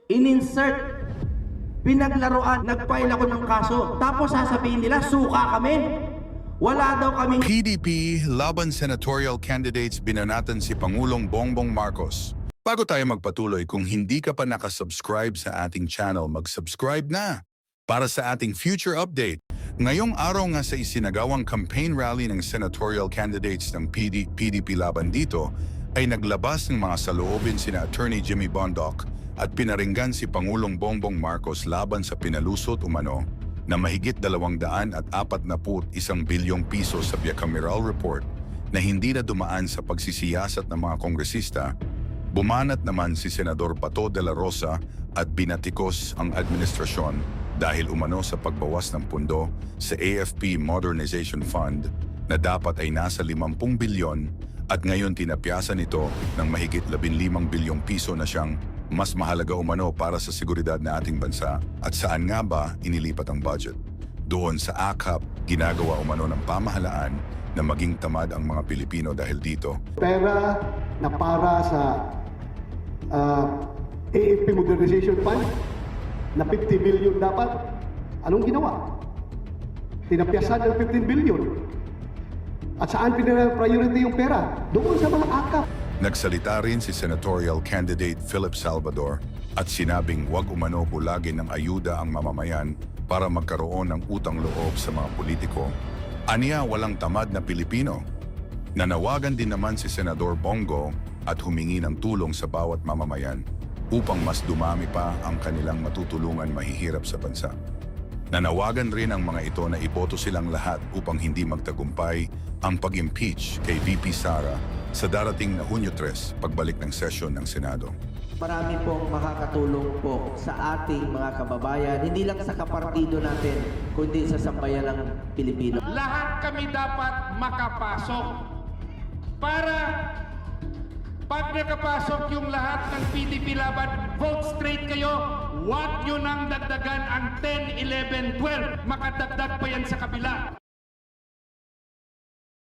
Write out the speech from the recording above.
in-insert, pinaglaruan, nag-file ako ng kaso. Tapos sasabihin nila, suka kami. Wala daw kaming... PDP laban senatorial candidates binanatan si Pangulong Bongbong Marcos. Bago tayo magpatuloy, kung hindi ka pa nakasubscribe sa ating channel, mag-subscribe na para sa ating future update. Ngayong araw nga sa isinagawang campaign rally ng senatorial candidates ng PDP laban dito, ay naglabas ng mga saloobin sina Attorney Jimmy Bondoc at pinaringgan si Pangulong Bongbong Marcos laban sa pinalusot umano na mahigit 241 bilyong piso sa bicameral report na hindi na dumaan sa pagsisiyasat ng mga kongresista. Bumanat naman si Senador Bato de la Rosa at binatikos ang administrasyon dahil umano sa pagbawas ng pundo sa AFP Modernization Fund na dapat ay nasa 50 bilyon at ngayon tinapyasan ito ng mahigit 15 bilyong piso na siyang mas mahalaga umano para sa seguridad na ating bansa. At saan nga ba inilipat ang budget? Doon sa AKAP, ginagawa umano ng pamahalaan na maging tamad ang mga Pilipino dahil dito. Pera na para sa AFP Modernization Fund na 50 billion dapat. Anong ginawa? Tinapyasan ng 15 billion. At saan pinaka-priority yung pera? Doon sa mga AKAP. Nagsalita rin si senatorial candidate Philip Salvador at sinabing huwag umano bulagin ng ayuda ang mamamayan para magkaroon ng utang loob sa mga politiko. Aniya walang tamad na Pilipino. Nanawagan din naman si Senador Bongo at humingi ng tulong sa bawat mamamayan upang mas dumami pa ang kanilang matutulungan mahihirap sa bansa. Nanawagan rin ang mga ito na iboto silang lahat upang hindi magtagumpay ang pag-impeach kay VP Sara sa darating na Hunyo 3 pagbalik ng sesyon ng Senado. Marami pong makakatulong po sa ating mga kababayan, hindi lang sa kapartido natin, kundi sa sambayan ng Pilipino. Lahat kami dapat makapasok para pag nakapasok yung lahat ng PDP laban, vote straight kayo. Huwag nyo nang dagdagan ang 10, 11, 12. Makadagdag pa yan sa kabila.